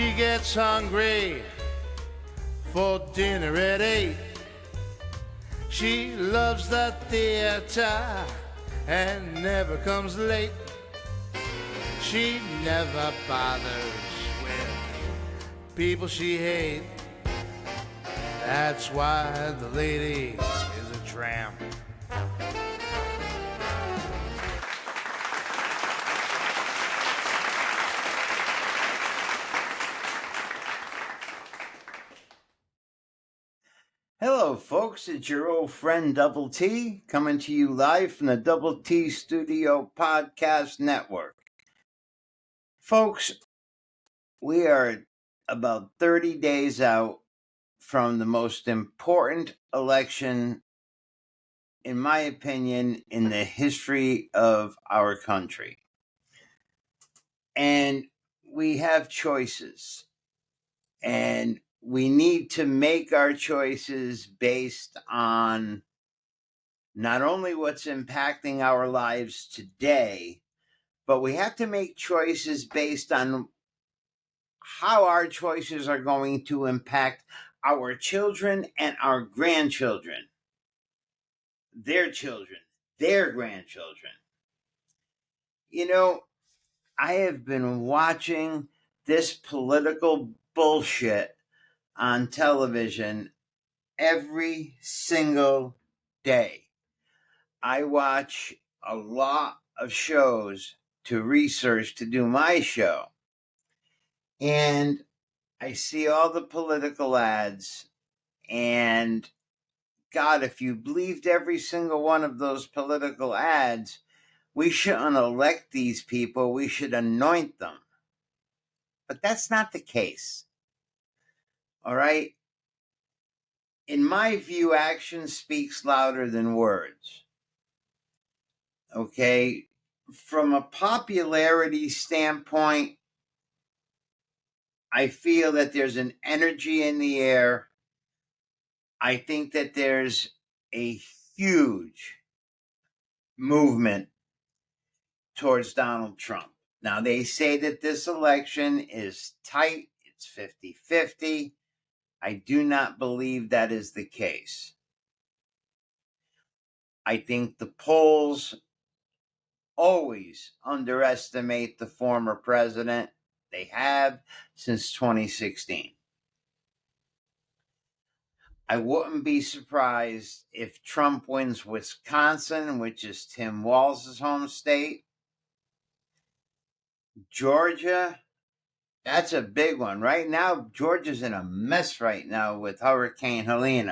she gets hungry for dinner at 8. She loves the theater and never comes late. She never bothers with people she hates. That's why the lady is a tramp. Hello, folks. It's your old friend Double T coming to you live from the Double T Studio Podcast Network. Folks, we are about 30 days out from the most important election, in my opinion, in the history of our country. And we have choices. And we need to make our choices based on not only what's impacting our lives today, but we have to make choices based on how our choices are going to impact our children and our grandchildren, their children, their grandchildren. You know, I have been watching this political bullshit on television every single day. I watch a lot of shows to research to do my show. And I see all the political ads. And God, if you believed every single one of those political ads, we shouldn't elect these people. We should anoint them. But that's not the case. All right? In my view, action speaks louder than words. Okay? From a popularity standpoint, I feel that there's an energy in the air. I think that there's a huge movement towards Donald Trump. Now, they say that this election is tight, it's 50-50. I do not believe that is the case. I think the polls always underestimate the former president. They have since 2016. I wouldn't be surprised if Trump wins Wisconsin, which is Tim Walz's home state. Georgia, that's a big one. Right now, Georgia's in a mess right now with Hurricane Helene.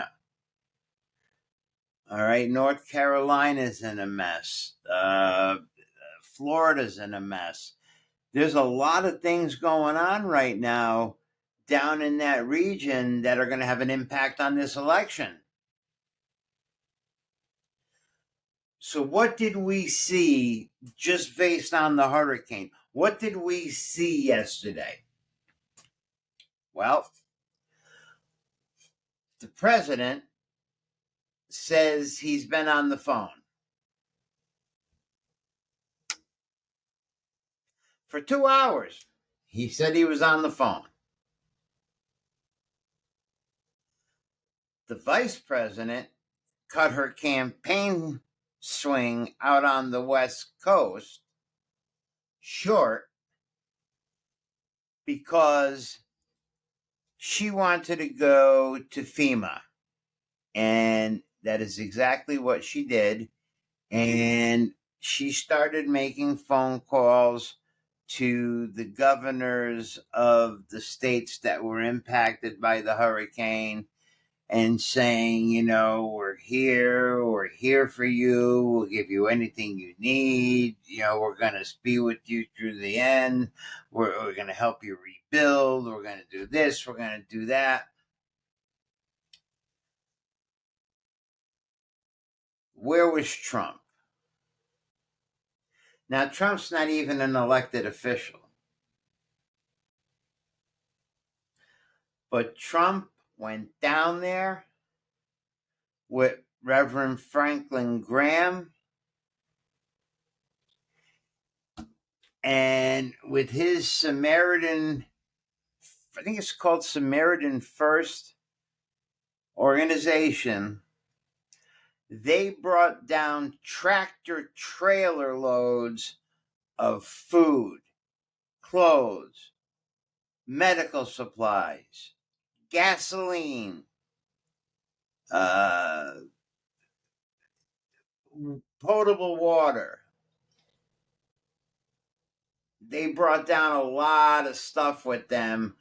All right, North Carolina's in a mess. Florida's in a mess. There's a lot of things going on right now down in that region that are going to have an impact on this election. So what did we see just based on the hurricane? What did we see yesterday? Well, the president says he's been on the phone for 2 hours. He said he was on the phone. The vice president cut her campaign swing out on the West Coast short because she wanted to go to FEMA. And that is exactly what she did. And she started making phone calls to the governors of the states that were impacted by the hurricane and saying, you know, we're here for you, we'll give you anything you need, you know, we're going to be with you through the end, we're going to help you rebuild, we're going to do this, we're going to do that. Where was Trump? Now, Trump's not even an elected official. But Trump went down there with Reverend Franklin Graham and with his Samaritan I think it's called Samaritan First organization. They brought down tractor trailer loads of food, clothes, medical supplies, gasoline, potable water. They brought down a lot of stuff with them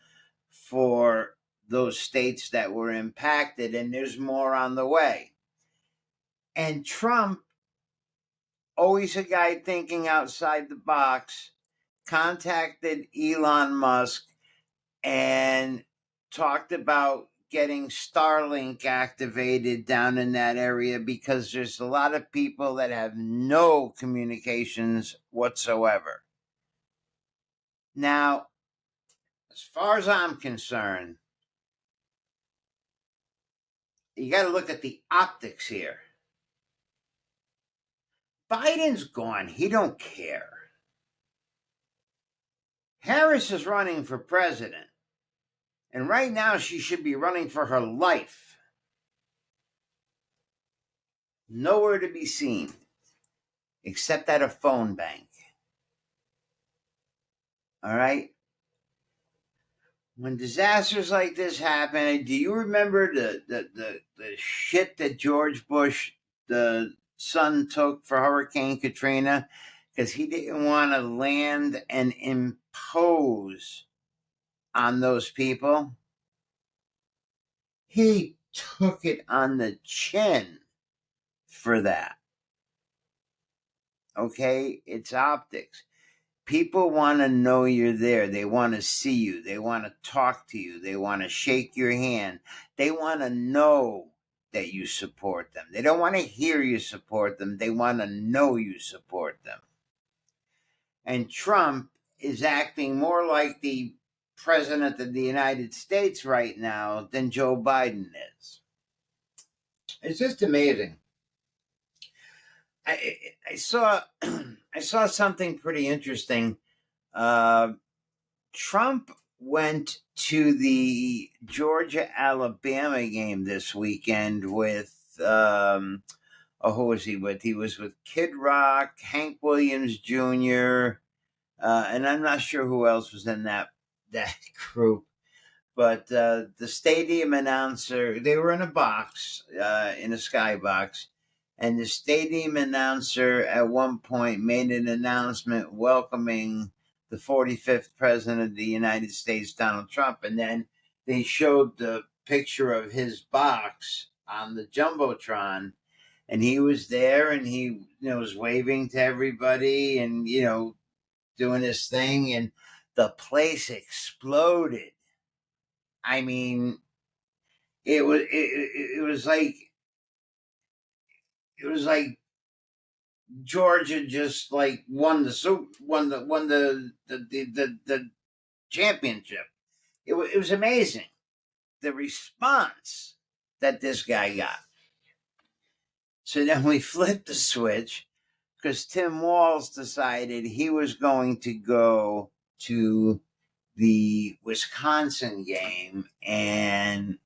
for those states that were impacted, and there's more on the way. And Trump, always a guy thinking outside the box, contacted Elon Musk and talked about getting Starlink activated down in that area because there's a lot of people that have no communications whatsoever. Now, as far as I'm concerned, you got to look at the optics here. Biden's gone. He don't care. Harris is running for president. And right now she should be running for her life. Nowhere to be seen. Except at a phone bank. All right? When disasters like this happen, do you remember the shit that George Bush, the son, took for Hurricane Katrina? Because he didn't want to land and impose on those people. He took it on the chin for that. Okay? It's optics. People want to know you're there. They want to see you. They want to talk to you. They want to shake your hand. They want to know that you support them. They don't want to hear you support them. They want to know you support them. And Trump is acting more like the president of the United States right now than Joe Biden is. It's just amazing. I saw I saw something pretty interesting. Trump went to the Georgia-Alabama game this weekend with who was he with? He was with Kid Rock, Hank Williams Jr., and I'm not sure who else was in that group. But the stadium announcer, they were in a box, in a skybox, and the stadium announcer at one point made an announcement welcoming the 45th president of the United States, Donald Trump. And then they showed the picture of his box on the Jumbotron. And he was there and he was waving to everybody and, doing his thing. And the place exploded. I mean, it was like Georgia just like won the championship. It was amazing, the response that this guy got. So then we flipped the switch because Tim Walz decided he was going to go to the Wisconsin game, and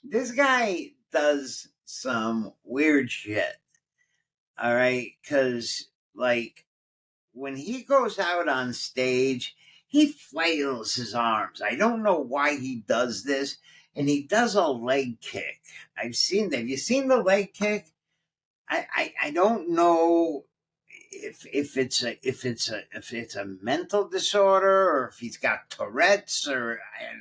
this guy does some weird shit. All right, because like when he goes out on stage, he flails his arms. I don't know why he does this, and he does a leg kick. I've seen that. Have you seen the leg kick? I don't know if it's a mental disorder or if he's got Tourette's or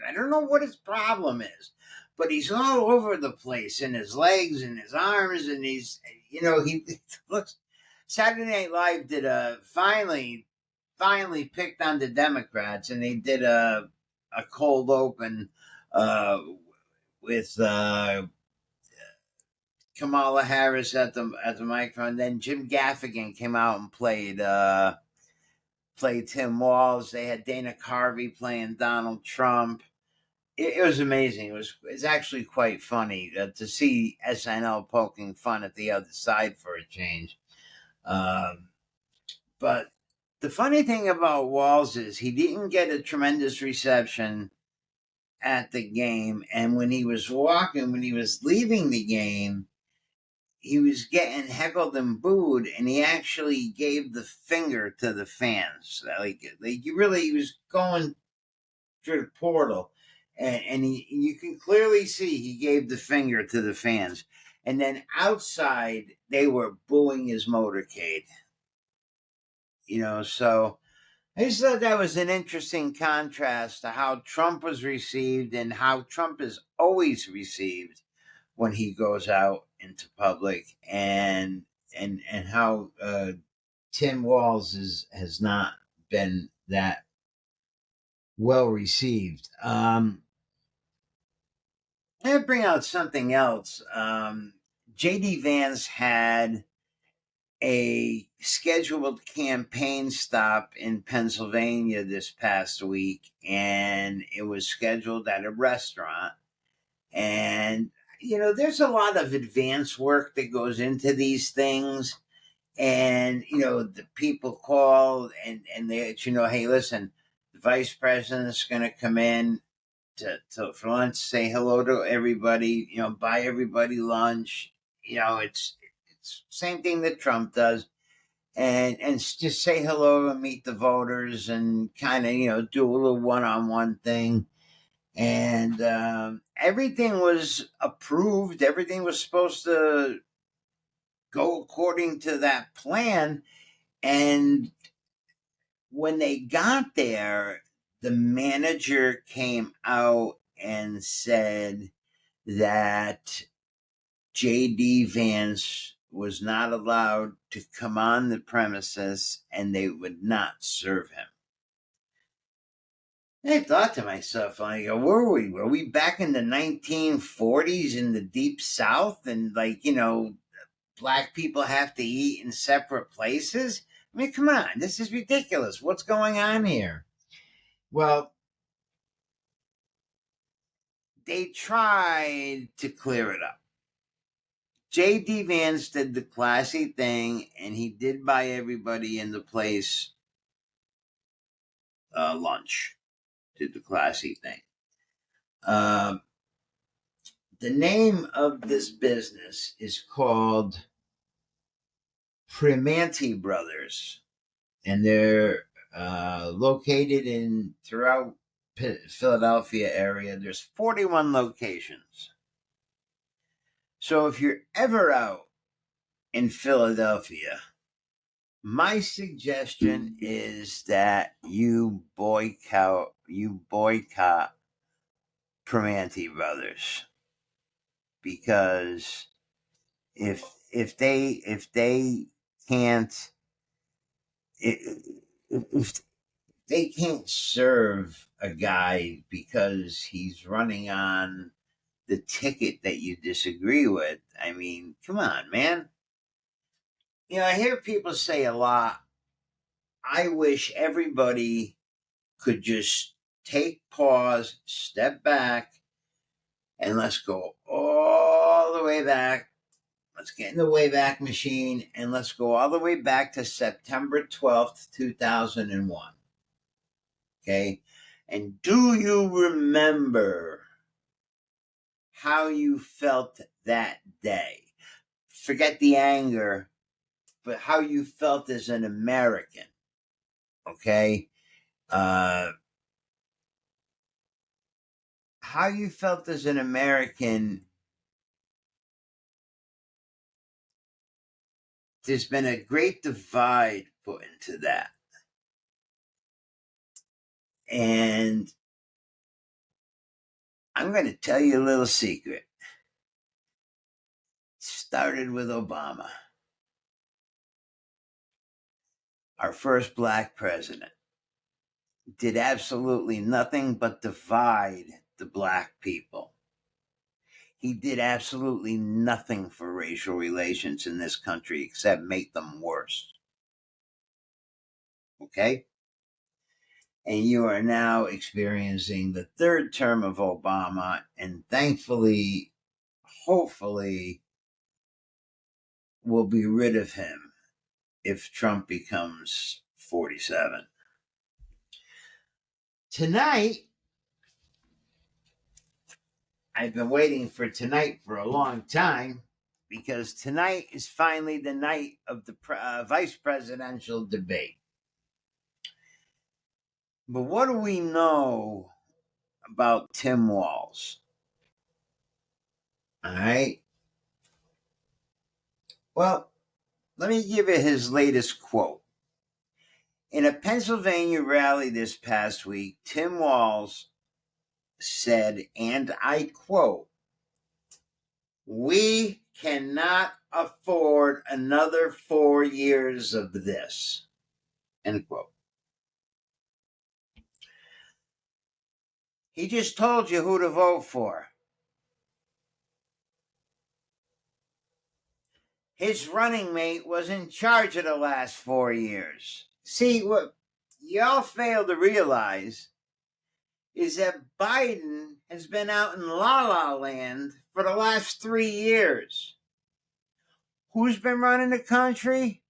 I don't know what his problem is, but he's all over the place in his legs and his arms, and he's he looks. Saturday Night Live did finally picked on the Democrats, and they did a cold open with Kamala Harris at the microphone. Then Jim Gaffigan came out and played Tim Walz. They had Dana Carvey playing Donald Trump. It was amazing. It's actually quite funny to see SNL poking fun at the other side for a change. But The funny thing about Walz is he didn't get a tremendous reception at the game. And when he was leaving the game, he was getting heckled and booed, and he actually gave the finger to the fans. He was going through the portal, and you can clearly see he gave the finger to the fans. And then outside, they were booing his motorcade. So I just thought that was an interesting contrast to how Trump was received and how Trump is always received when he goes out into public, and how Tim Walz has not been that well received. I bring out something else. J.D. Vance had a scheduled campaign stop in Pennsylvania this past week, and it was scheduled at a restaurant. And, there's a lot of advance work that goes into these things. And, the people call and they, hey, listen, the vice president's going to come in for lunch, say hello to everybody, buy everybody lunch. It's same thing that Trump does. And just say hello and meet the voters and kind of, do a little one-on-one thing. And everything was approved. Everything was supposed to go according to that plan. And when they got there, the manager came out and said that J.D. Vance was not allowed to come on the premises and they would not serve him. I thought to myself, where were we? Were we back in the 1940s in the Deep South? And black people have to eat in separate places? I mean, come on, this is ridiculous. What's going on here? Well, they tried to clear it up. J.D. Vance did the classy thing, and he did buy everybody in the place lunch. Did the classy thing. The name of this business is called Primanti Brothers, and they're located throughout Philadelphia area. There's 41 locations. So if you're ever out in Philadelphia, my suggestion is that you boycott Primanti Brothers, because if they can't if they can't serve a guy because he's running on the ticket that you disagree with, I mean, come on, man. I hear people say a lot, I wish everybody could just take pause, step back, and let's go all the way back. Let's get in the Wayback Machine and let's go all the way back to September 12th, 2001. Okay? And do you remember how you felt that day? Forget the anger, but how you felt as an American. Okay? How you felt as an American. There's been a great divide put into that. And I'm going to tell you a little secret. It started with Obama, our first black president. Did absolutely nothing but divide the black people. He did absolutely nothing for racial relations in this country except make them worse. Okay? And you are now experiencing the third term of Obama, and thankfully, hopefully, we'll be rid of him if Trump becomes 47. Tonight, I've been waiting for tonight for a long time, because tonight is finally the night of the vice presidential debate. But what do we know about Tim Walz? All right. Well, let me give you his latest quote. In a Pennsylvania rally this past week, Tim Walz said, and I quote, "We cannot afford another 4 years of this," end quote. He just told you who to vote for. His running mate was in charge of the last 4 years. See, what y'all fail to realize is that Biden has been out in la-la land for the last 3 years. Who's been running the country?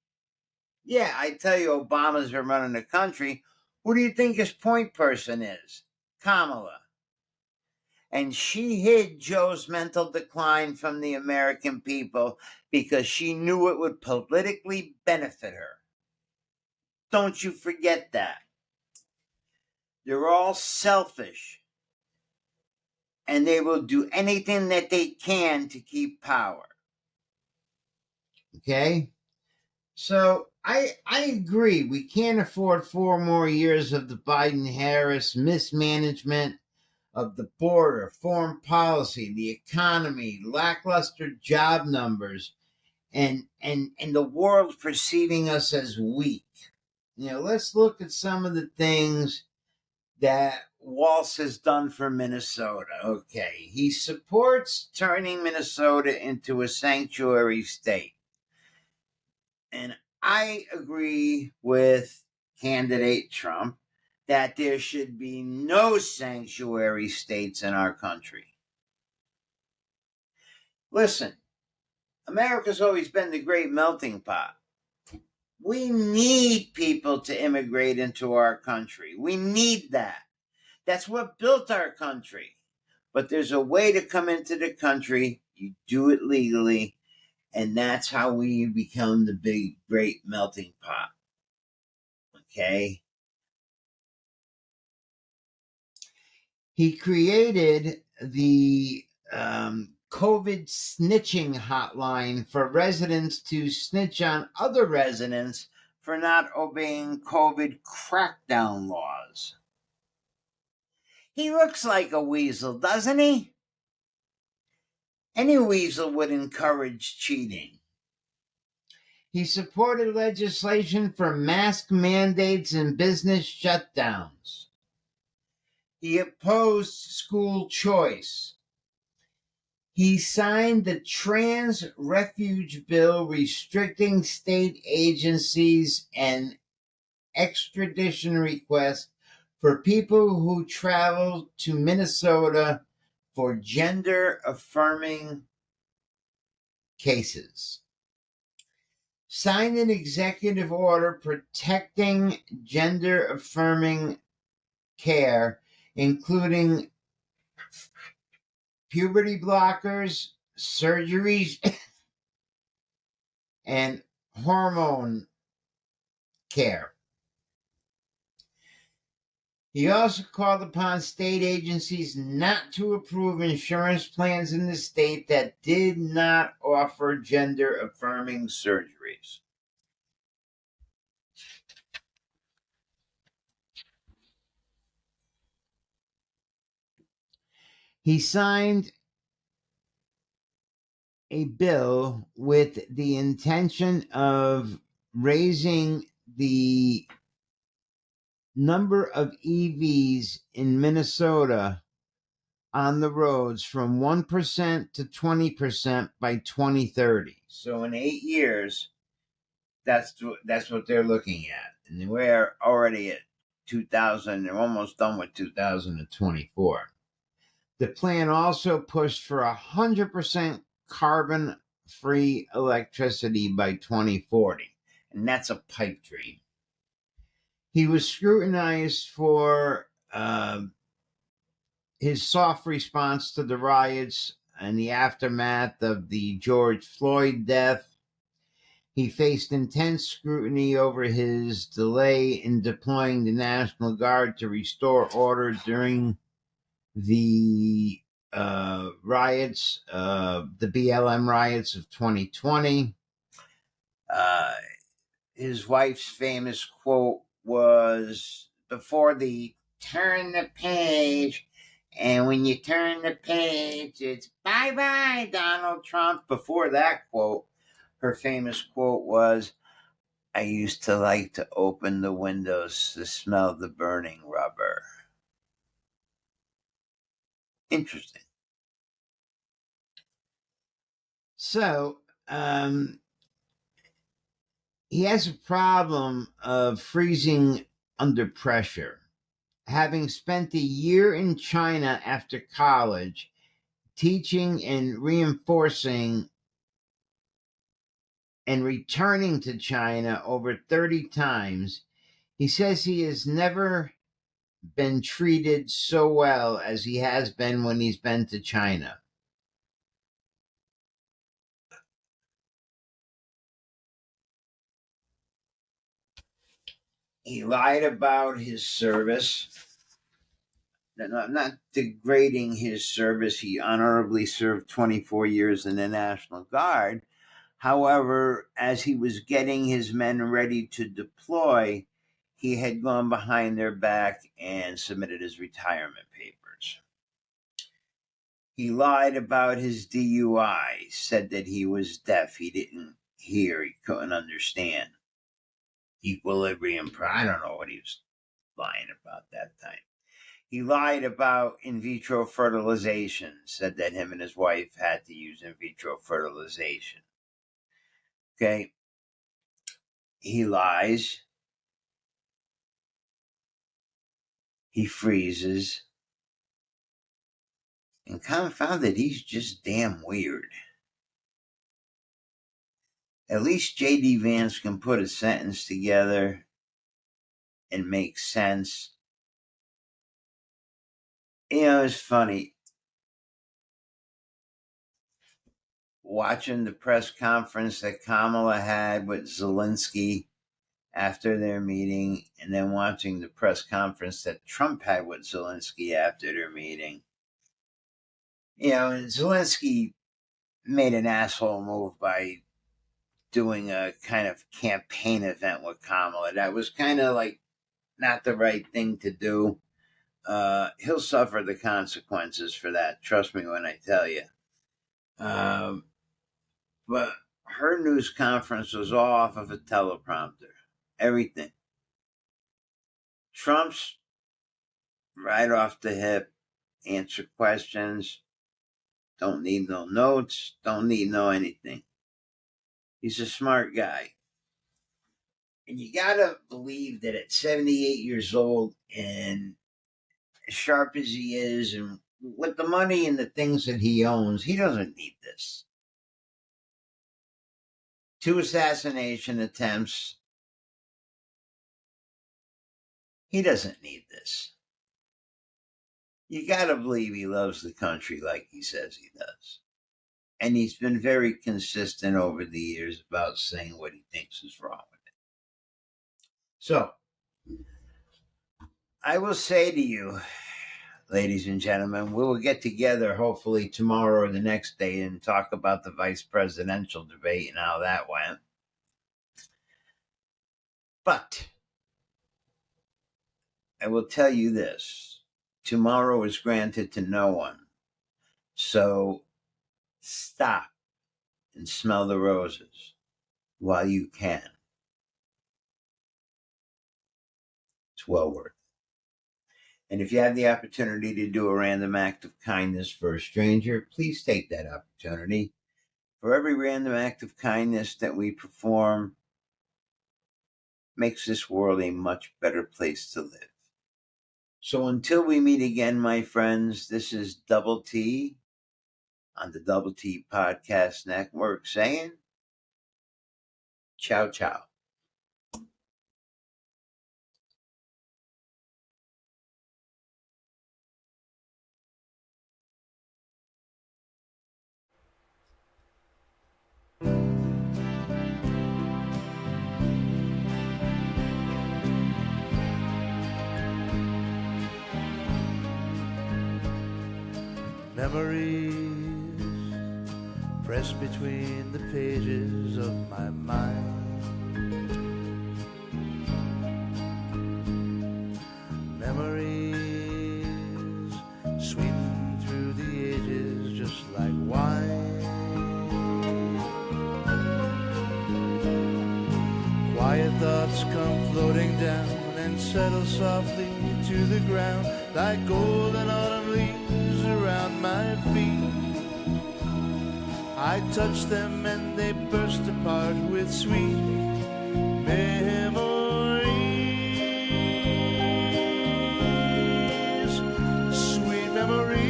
Yeah, I tell you, Obama's been running the country. Who do you think his point person is? Kamala. And she hid Joe's mental decline from the American people because she knew it would politically benefit her. Don't you forget that. They're all selfish, and they will do anything that they can to keep power. Okay? So I agree. We can't afford 4 more years of the Biden-Harris mismanagement of the border, foreign policy, the economy, lackluster job numbers, and the world perceiving us as weak. Let's look at some of the things that Walz has done for Minnesota. Okay, he supports turning Minnesota into a sanctuary state. And I agree with candidate Trump that there should be no sanctuary states in our country. Listen, America's always been the great melting pot. We need people to immigrate into our country. We need that. That's what built our country. But there's a way to come into the country. You do it legally, and that's how we become the big, great melting pot. Okay? He created the COVID snitching hotline for residents to snitch on other residents for not obeying COVID crackdown laws. He looks like a weasel, doesn't he? Any weasel would encourage cheating. He supported legislation for mask mandates and business shutdowns. He opposed school choice. He signed the Trans Refuge Bill restricting state agencies and extradition requests for people who travel to Minnesota for gender-affirming cases. Signed an executive order protecting gender-affirming care, including puberty blockers, surgeries, and hormone care. He also called upon state agencies not to approve insurance plans in the state that did not offer gender-affirming surgeries. He signed a bill with the intention of raising the number of EVs in Minnesota on the roads from 1% to 20% by 2030. So in 8 years, that's what they're looking at. And we're already at 2000, they're almost done with 2024. The plan also pushed for 100% carbon-free electricity by 2040. And that's a pipe dream. He was scrutinized for his soft response to the riots and the aftermath of the George Floyd death. He faced intense scrutiny over his delay in deploying the National Guard to restore order during the riots, the BLM riots of 2020. His wife's famous quote was, before the turn the page, and when you turn the page, it's bye-bye, Donald Trump. Before that quote, her famous quote was, I used to like to open the windows to smell the burning rubber. Interesting. So, he has a problem of freezing under pressure. Having spent a year in China after college, teaching and reinforcing and returning to China over 30 times, he says he has never been treated so well as he has been when he's been to China. He lied about his service. I'm not degrading his service. He honorably served 24 years in the National Guard. However, as he was getting his men ready to deploy, he had gone behind their back and submitted his retirement papers. He lied about his DUI, said that he was deaf, he didn't hear, he couldn't understand. Equilibrium, I don't know what he was lying about that time. He lied about in vitro fertilization, said that him and his wife had to use in vitro fertilization. Okay. He lies. He freezes. And confound it, he's just damn weird. At least J.D. Vance can put a sentence together and make sense. You know, it's funny. Watching the press conference that Kamala had with Zelensky after their meeting, and then watching the press conference that Trump had with Zelensky after their meeting. You know, Zelensky made an asshole move by doing a kind of campaign event with Kamala. That was kind of like not the right thing to do. He'll suffer the consequences for that. Trust me when I tell you. But her news conference was all off of a teleprompter. Everything. Trump's right off the hip, answer questions, don't need no notes, don't need no anything. He's a smart guy. And you gotta believe that at 78 years old and as sharp as he is and with the money and the things that he owns, he doesn't need this. 2 assassination attempts. He doesn't need this. You gotta believe he loves the country like he says he does. And he's been very consistent over the years about saying what he thinks is wrong with it. So, I will say to you, ladies and gentlemen, we will get together hopefully tomorrow or the next day and talk about the vice presidential debate and how that went. But I will tell you this, tomorrow is granted to no one. So stop and smell the roses while you can. It's well worth it. And if you have the opportunity to do a random act of kindness for a stranger, please take that opportunity. For every random act of kindness that we perform makes this world a much better place to live. So until we meet again, my friends, this is Double T on the Double T Podcast Network saying, ciao, ciao. Memories pressed between the pages of my mind. Memories sweeten through the ages just like wine. Quiet thoughts come floating down and settle softly to the ground like golden autumn leaves around my feet. I touch them and they burst apart with sweet memories, sweet memories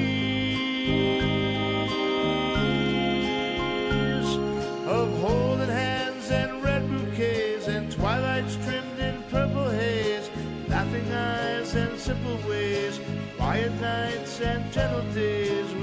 of holding hands and red bouquets and twilights trimmed in purple haze, laughing eyes and simple ways, quiet nights and gentle days.